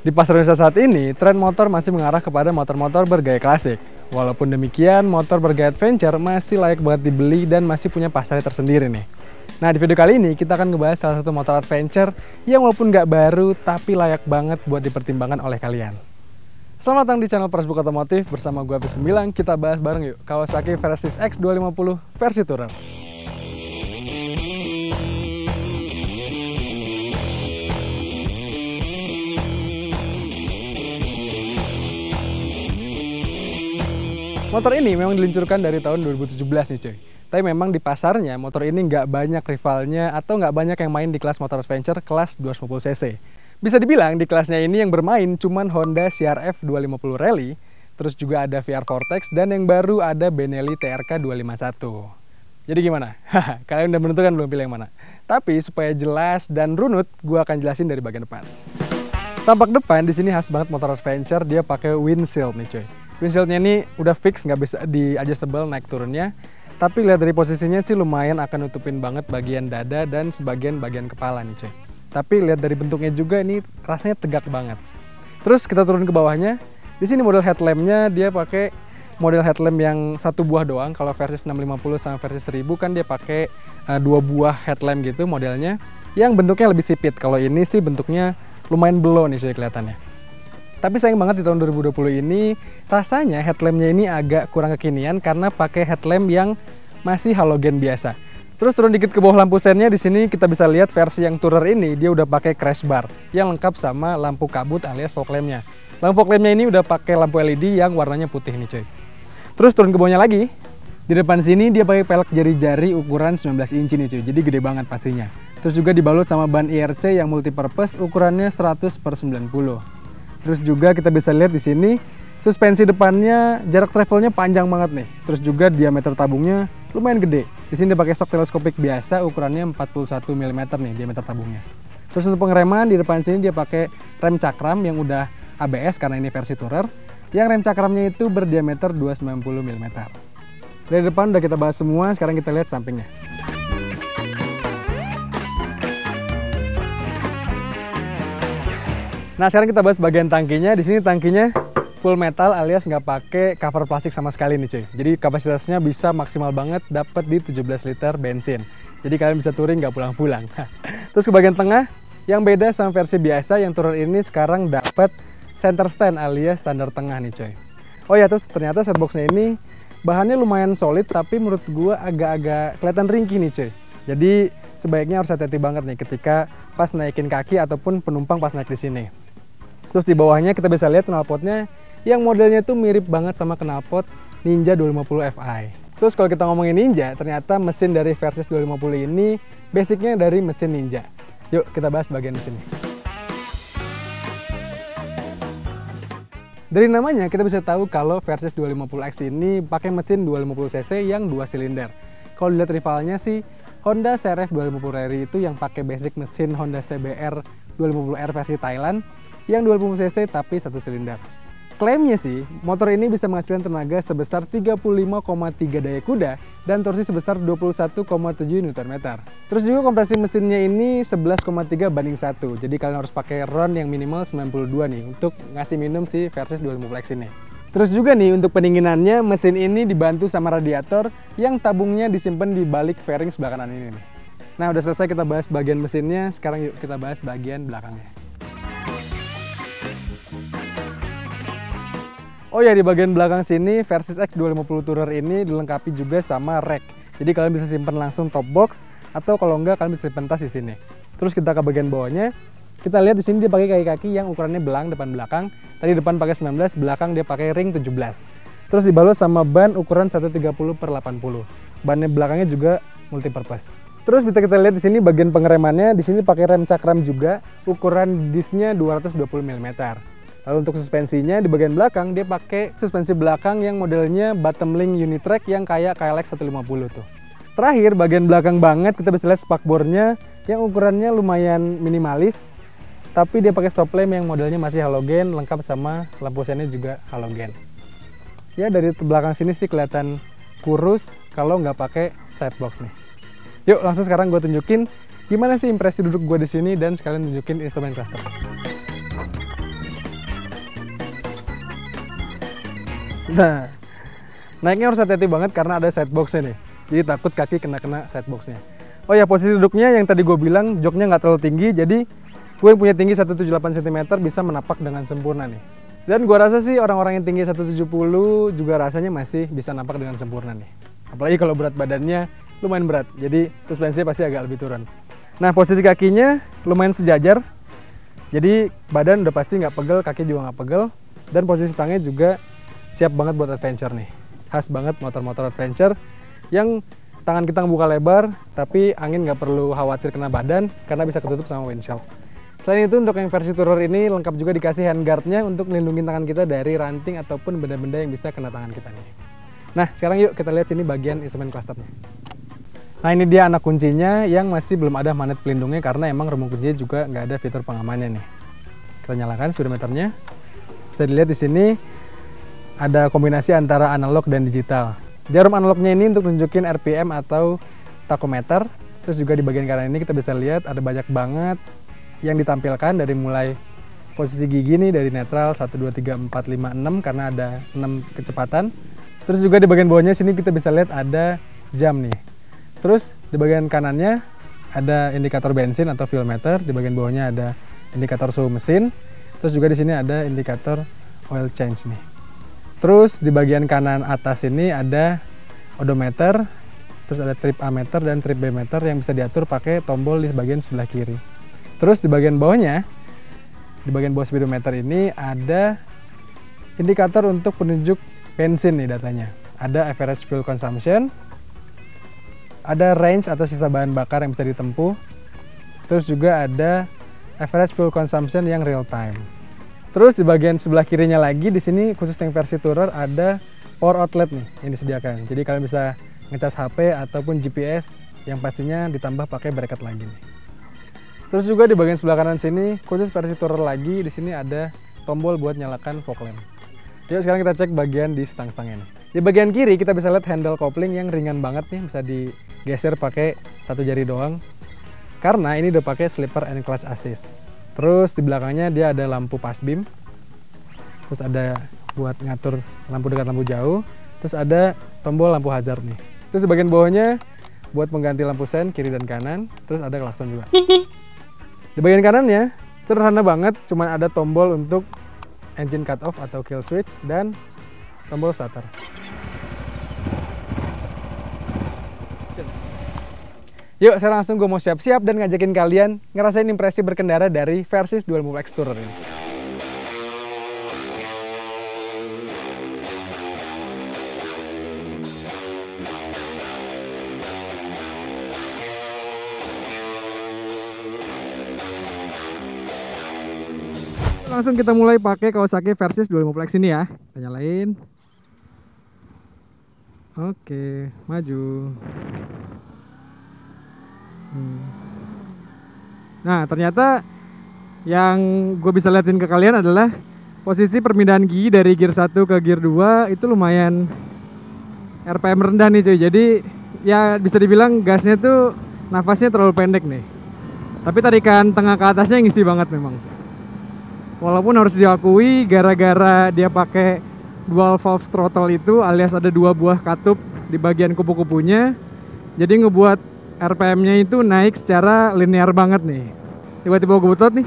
Di pasar Indonesia saat ini, tren motor masih mengarah kepada motor-motor bergaya klasik. Walaupun demikian, motor bergaya adventure masih layak banget dibeli dan masih punya pasarnya tersendiri nih. Nah, di video kali ini kita akan ngebahas salah satu motor adventure yang walaupun nggak baru, tapi layak banget buat dipertimbangkan oleh kalian. Selamat datang di channel Pressbook Otomotif, bersama gue Hafiz Gemilang. Kita bahas bareng yuk, Kawasaki Versys X250 versi Tourer. Motor ini memang diluncurkan dari tahun 2017 nih cuy. Tapi memang di pasarnya motor ini nggak banyak rivalnya atau nggak banyak yang main di kelas motor adventure kelas 250cc. Bisa dibilang di kelasnya ini yang bermain cuman Honda CR-V 250 Rally, terus juga ada VR Vortex, dan yang baru ada Benelli TRK 251. Jadi gimana? Kalian udah menentukan belum pilih yang mana? Tapi supaya jelas dan runut, gue akan jelasin dari bagian depan. Tampak depan di sini khas banget motor adventure, dia pakai windshield nih cuy. Windshieldnya ini udah fix, nggak bisa di adjustable naik turunnya. Tapi lihat dari posisinya sih lumayan akan nutupin banget bagian dada dan sebagian bagian kepala nih cuy. Tapi lihat dari bentuknya juga ini rasanya tegak banget. Terus kita turun ke bawahnya. Di sini model headlampnya dia pakai model headlamp yang satu buah doang. Kalau Versys 650 sama Versys 1000 kan dia pakai dua buah headlamp gitu modelnya. Yang bentuknya lebih sipit. Kalau ini sih bentuknya lumayan below nih cuy kelihatannya. Tapi sayang banget di tahun 2020 ini rasanya headlampnya ini agak kurang kekinian karena pakai headlamp yang masih halogen biasa. Terus turun dikit ke bawah lampu sennya, di sini kita bisa lihat versi yang Tourer ini dia udah pakai crash bar yang lengkap sama lampu kabut alias fog lampnya. Lampu fog lampnya ini udah pakai lampu LED yang warnanya putih nih coy. Terus turun ke bawahnya lagi, di depan sini dia pakai pelek jari-jari ukuran 19 inci nih coy, jadi gede banget pastinya. Terus juga dibalut sama ban IRC yang multipurpose ukurannya 100/90. Terus juga kita bisa lihat di sini suspensi depannya jarak travelnya panjang banget nih. Terus juga diameter tabungnya lumayan gede. Di sini dipakai shock teleskopik biasa ukurannya 41 mm nih diameter tabungnya. Terus untuk pengereman di depan sini dia pakai rem cakram yang udah ABS karena ini versi Tourer. Yang rem cakramnya itu berdiameter 290 mm. Dari depan udah kita bahas semua, sekarang kita lihat sampingnya. Nah, sekarang kita bahas bagian tangkinya. Di sini tangkinya full metal alias nggak pakai cover plastik sama sekali nih cuy. Jadi kapasitasnya bisa maksimal banget dapat di 17 liter bensin. Jadi kalian bisa touring nggak pulang-pulang. Terus ke bagian tengah, yang beda sama versi biasa, yang Tourer ini sekarang dapat center stand alias standar tengah nih cuy. Oh ya, terus ternyata setboxnya ini bahannya lumayan solid, tapi menurut gua agak-agak kelihatan ringkih nih cuy. Jadi sebaiknya harus hati-hati banget nih ketika pas naikin kaki ataupun penumpang pas naik di sini. Terus di bawahnya kita bisa lihat knalpotnya yang modelnya itu mirip banget sama knalpot Ninja 250 Fi. Terus kalau kita ngomongin Ninja, ternyata mesin dari Versys 250 ini basicnya dari mesin Ninja. Yuk kita bahas bagian mesinnya. Dari namanya kita bisa tahu kalau Versys 250X ini pakai mesin 250cc yang 2 silinder. Kalau dilihat rivalnya sih Honda CR-V 250 Rally itu yang pakai basic mesin Honda CBR 250R versi Thailand yang 250cc tapi 1 silinder. Klaimnya sih, motor ini bisa menghasilkan tenaga sebesar 35,3 daya kuda dan torsi sebesar 21,7 Nm. Terus juga kompresi mesinnya ini 11,3/1. Jadi kalian harus pakai RON yang minimal 92 nih untuk ngasih minum si Versys 250X ini. Terus juga nih untuk pendinginannya, mesin ini dibantu sama radiator yang tabungnya disimpan di balik fairing sebelah kanan ini nih. Nah, udah selesai kita bahas bagian mesinnya, sekarang yuk kita bahas bagian belakangnya. Oh ya, di bagian belakang sini Versys X250 Tourer ini dilengkapi juga sama rack. Jadi kalian bisa simpan langsung top box atau kalau enggak kalian bisa simpan tas di sini. Terus kita ke bagian bawahnya. Kita lihat di sini dia pakai kaki-kaki yang ukurannya belang depan belakang. Tadi depan pakai 19, belakang dia pakai ring 17. Terus dibalut sama ban ukuran 130/80. Bannya belakangnya juga multipurpose. Terus bisa kita lihat di sini bagian pengeremannya, di sini pakai rem cakram juga, ukuran discnya 220 mm. Lalu untuk suspensinya di bagian belakang dia pakai suspensi belakang yang modelnya bottom link Unitrack yang kayak KLX 150 tuh. Terakhir bagian belakang banget kita bisa lihat spakbornya yang ukurannya lumayan minimalis, tapi dia pakai stop lamp yang modelnya masih halogen lengkap sama lampu sennya juga halogen. Ya dari belakang sini sih kelihatan kurus kalau nggak pakai sidebox nih. Yuk langsung sekarang gue tunjukin gimana sih impresi duduk gue di sini dan sekalian tunjukin instrumen cluster. Nah, naiknya harus hati-hati banget karena ada sideboxnya nih. Jadi takut kaki kena sideboxnya. Oh ya, posisi duduknya yang tadi gue bilang joknya nggak terlalu tinggi, jadi gue yang punya tinggi 178 cm bisa menapak dengan sempurna nih. Dan gue rasa sih orang-orang yang tinggi 170 juga rasanya masih bisa napak dengan sempurna nih. Apalagi kalau berat badannya lumayan berat, jadi suspensinya pasti agak lebih turun. Nah, posisi kakinya lumayan sejajar, jadi badan udah pasti nggak pegel, kaki juga nggak pegel, dan posisi stangnya juga siap banget buat adventure nih. Khas banget motor-motor adventure yang tangan kita ngebuka lebar, tapi angin nggak perlu khawatir kena badan karena bisa ketutup sama windshield. Selain itu, untuk yang versi tourer ini lengkap juga dikasih handguardnya untuk melindungi tangan kita dari ranting ataupun benda-benda yang bisa kena tangan kita nih. Nah, sekarang yuk kita lihat sini bagian instrumen clusternya. Nah, ini dia anak kuncinya yang masih belum ada magnet pelindungnya karena emang remote kuncinya juga nggak ada fitur pengamannya nih. Kita nyalakan speedometernya. Bisa dilihat di sini ada kombinasi antara analog dan digital. Jarum analognya ini untuk nunjukin RPM atau tachometer. Terus juga di bagian kanan ini kita bisa lihat ada banyak banget yang ditampilkan dari mulai posisi gigi nih dari netral 1, 2, 3, 4, 5, 6 karena ada 6 kecepatan. Terus juga di bagian bawahnya sini kita bisa lihat ada jam nih. Terus di bagian kanannya ada indikator bensin atau fuel meter. Di bagian bawahnya ada indikator suhu mesin. Terus juga di sini ada indikator oil change nih. Terus di bagian kanan atas ini ada odometer, terus ada trip A meter dan trip B meter yang bisa diatur pakai tombol di bagian sebelah kiri. Terus di bagian bawahnya, di bagian bawah speedometer ini ada indikator untuk penunjuk bensin nih datanya. Ada average fuel consumption, ada range atau sisa bahan bakar yang bisa ditempuh, terus juga ada average fuel consumption yang real time. Terus di bagian sebelah kirinya lagi di sini khusus yang versi tourer ada power outlet nih yang disediakan. Jadi kalian bisa ngecas HP ataupun GPS yang pastinya ditambah pakai bracket lagi nih. Terus juga di bagian sebelah kanan sini khusus versi tourer lagi di sini ada tombol buat nyalakan fog lamp. Yuk sekarang kita cek bagian di stang-stangnya nih. Di bagian kiri kita bisa lihat handle kopling yang ringan banget nih, bisa digeser pakai satu jari doang. Karena ini udah pakai slipper and clutch assist. Terus di belakangnya dia ada lampu pass beam. Terus ada buat ngatur lampu dekat, lampu jauh. Terus ada tombol lampu hazard nih. Terus di bagian bawahnya buat pengganti lampu sen kiri dan kanan. Terus ada klakson juga. Di bagian kanannya sederhana banget, cuman ada tombol untuk engine cut off atau kill switch dan tombol starter. Yuk, sekarang langsung gue mau siap-siap dan ngajakin kalian ngerasain impresi berkendara dari Versys Dual Move X Tourer ini. Langsung kita mulai pakai Kawasaki Versys Dual Move X ini ya. Kita nyalain. Oke, maju. Nah, ternyata yang gue bisa liatin ke kalian adalah posisi perpindahan gigi dari gear 1 ke gear 2 itu lumayan RPM rendah nih cuy. Jadi ya bisa dibilang gasnya tuh nafasnya terlalu pendek nih. Tapi tarikan tengah ke atasnya ngisi banget memang. Walaupun harus diakui gara-gara dia pakai dual valve throttle itu alias ada 2 buah katup di bagian kupu-kupunya, jadi ngebuat RPM-nya itu naik secara linear banget nih. Tiba-tiba gue betot nih.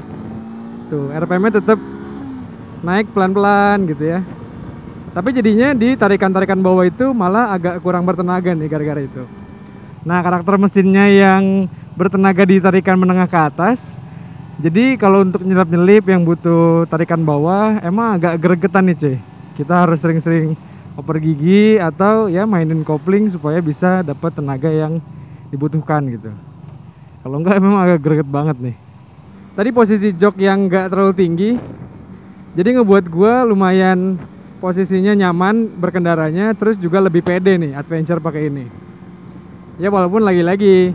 Tuh, RPM-nya tetap naik pelan-pelan gitu ya. Tapi jadinya di tarikan-tarikan bawah itu malah agak kurang bertenaga nih gara-gara itu. Nah, karakter mesinnya yang bertenaga di tarikan menengah ke atas. Jadi kalau untuk nyelip-nyelip yang butuh tarikan bawah emang agak gregetan nih cuy. Kita harus sering-sering oper gigi atau ya mainin kopling supaya bisa dapat tenaga yang dibutuhkan gitu. Kalau enggak memang agak greget banget nih. Tadi posisi jok yang enggak terlalu tinggi, jadi ngebuat gue lumayan posisinya nyaman berkendaranya, terus juga lebih pede nih adventure pakai ini. Ya walaupun lagi-lagi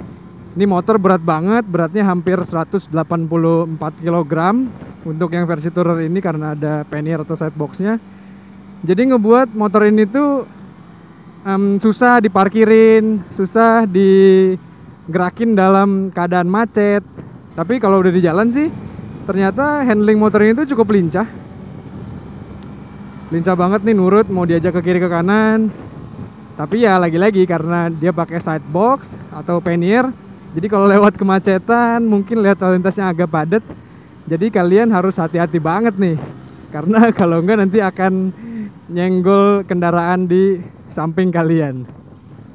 ini motor berat banget, beratnya hampir 184 kg untuk yang versi tourer ini karena ada pannier atau sideboxnya. Jadi ngebuat motor ini tuh susah diparkirin, susah digerakin dalam keadaan macet. Tapi kalau udah di jalan sih ternyata handling motor ini tuh cukup lincah. Lincah banget nih, nurut mau diajak ke kiri ke kanan. Tapi ya lagi-lagi karena dia pakai side box atau pannier, jadi kalau lewat kemacetan mungkin lihat lalu lintasnya agak padat. Jadi kalian harus hati-hati banget nih, karena kalau enggak nanti akan nyenggol kendaraan di samping kalian.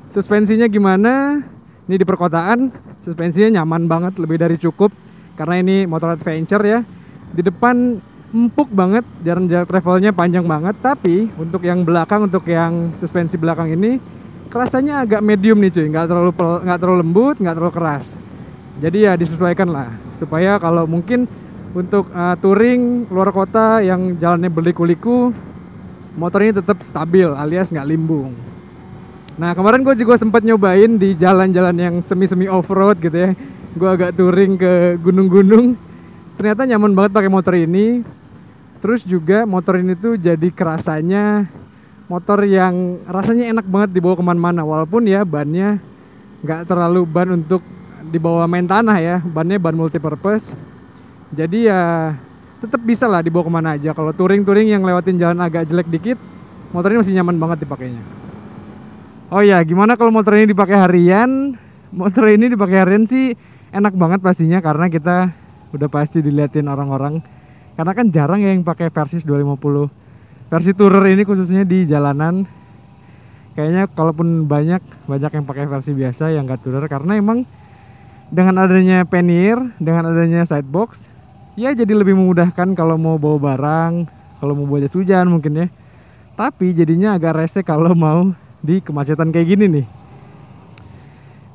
Suspensinya gimana? Ini di perkotaan, suspensinya nyaman banget, lebih dari cukup. Karena ini motor adventure ya. Di depan empuk banget, jarak travelnya panjang banget. Tapi untuk yang belakang, untuk yang suspensi belakang ini kerasanya agak medium nih cuy, nggak terlalu lembut, nggak terlalu keras. Jadi ya disesuaikan lah, supaya kalau mungkin untuk touring luar kota yang jalannya berliku-liku, motornya tetap stabil alias nggak limbung. Nah kemarin gue juga sempat nyobain di jalan-jalan yang semi-semi off-road gitu ya. Gue agak touring ke gunung-gunung, ternyata nyaman banget pakai motor ini. Terus juga motor ini tuh jadi kerasanya motor yang rasanya enak banget dibawa kemana-mana. Walaupun ya bannya nggak terlalu ban untuk dibawa main tanah ya, bannya ban multipurpose. Jadi ya tetap bisa lah dibawa kemana aja. Kalau touring-touring yang lewatin jalan agak jelek dikit, motor ini masih nyaman banget dipakainya. Oh ya, gimana kalau motor ini dipakai harian? Motor ini dipakai harian sih enak banget pastinya, karena kita udah pasti diliatin orang-orang. Karena kan jarang ya yang pakai Versys 250. Versi tourer ini khususnya di jalanan. Kayaknya kalaupun banyak yang pakai versi biasa yang nggak tourer, karena emang dengan adanya pannier, dengan adanya sidebox, ya jadi lebih memudahkan kalau mau bawa barang, kalau mau bawa jas hujan mungkin ya. Tapi jadinya agak rese kalau mau di kemacetan kayak gini nih.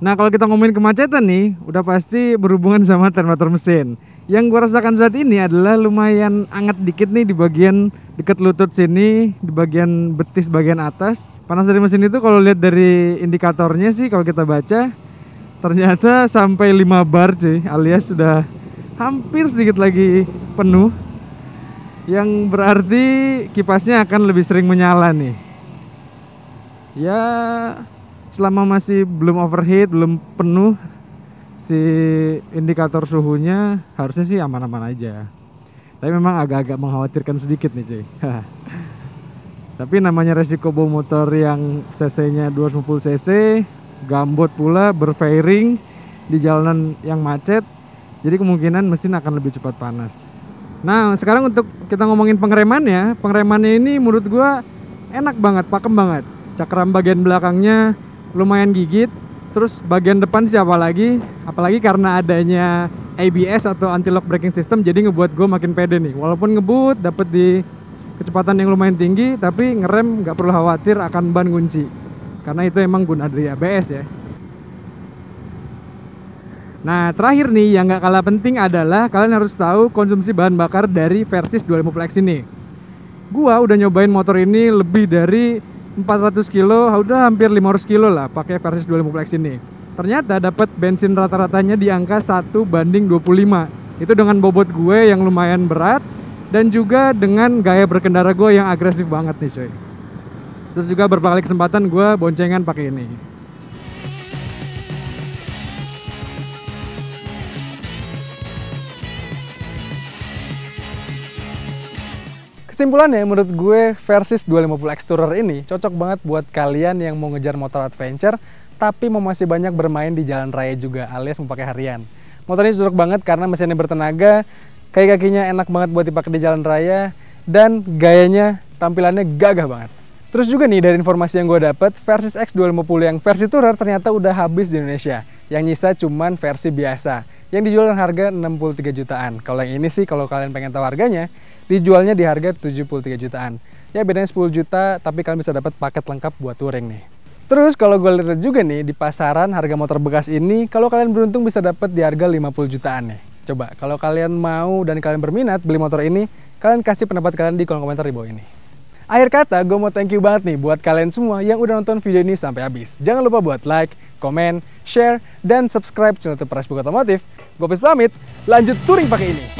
Nah kalau kita ngomongin kemacetan nih, udah pasti berhubungan sama termometer mesin. Yang gue rasakan saat ini adalah lumayan anget dikit nih di bagian dekat lutut sini, di bagian betis bagian atas. Panas dari mesin itu kalau lihat dari indikatornya sih, kalau kita baca ternyata sampai 5 bar cuy, alias sudah hampir sedikit lagi penuh. Yang berarti kipasnya akan lebih sering menyala nih. Ya selama masih belum overheat, belum penuh si indikator suhunya, harusnya sih aman-aman aja. Tapi memang agak-agak mengkhawatirkan sedikit nih cuy. Tapi namanya resiko bawa motor yang cc-nya 250 cc, gambot pula, berfairing di jalanan yang macet, jadi kemungkinan mesin akan lebih cepat panas. Nah sekarang untuk kita ngomongin pengeremannya. Pengeremannya ini menurut gua enak banget, pakem banget. Cakram bagian belakangnya lumayan gigit. Terus bagian depan sih apalagi karena adanya ABS atau anti-lock braking system, jadi ngebuat gue makin pede nih. Walaupun ngebut dapet di kecepatan yang lumayan tinggi, tapi ngerem nggak perlu khawatir akan ban kunci, karena itu emang guna dari ABS ya. Nah terakhir nih yang nggak kalah penting adalah kalian harus tahu konsumsi bahan bakar dari Versys 250X ini. Gua udah nyobain motor ini lebih dari 400 kilo, udah hampir 500 kilo lah pakai Versys 250X ini. Ternyata dapat bensin rata-ratanya di angka 1:25. Itu dengan bobot gue yang lumayan berat dan juga dengan gaya berkendara gue yang agresif banget nih coy. Terus juga beberapa kali kesempatan gue boncengan pakai ini. Kesimpulannya menurut gue Versys 250X Tourer ini cocok banget buat kalian yang mau ngejar motor adventure tapi mau masih banyak bermain di jalan raya juga, alias mau pakai harian. Motor ini cocok banget karena mesinnya bertenaga, kaki-kakinya enak banget buat dipakai di jalan raya, dan gayanya, tampilannya gagah banget. Terus juga nih dari informasi yang gue dapet, Versys X250 yang versi Tourer ternyata udah habis di Indonesia. Yang nyisa cuman versi biasa, yang dijual dengan harga 63 jutaan. Kalau yang ini sih kalau kalian pengen tahu harganya, dijualnya di harga 73 jutaan. Ya bedanya 10 juta, tapi kalian bisa dapat paket lengkap buat touring nih. Terus kalau gue lihat juga nih di pasaran harga motor bekas ini, kalau kalian beruntung bisa dapat di harga 50 jutaan nih. Coba kalau kalian mau dan kalian berminat beli motor ini, kalian kasih pendapat kalian di kolom komentar di bawah ini. Akhir kata, gue mau thank you banget nih buat kalian semua yang udah nonton video ini sampai habis. Jangan lupa buat like, komen, share, dan subscribe channel Praspuk Otomotif. Gue pamit, lanjut touring pakai ini.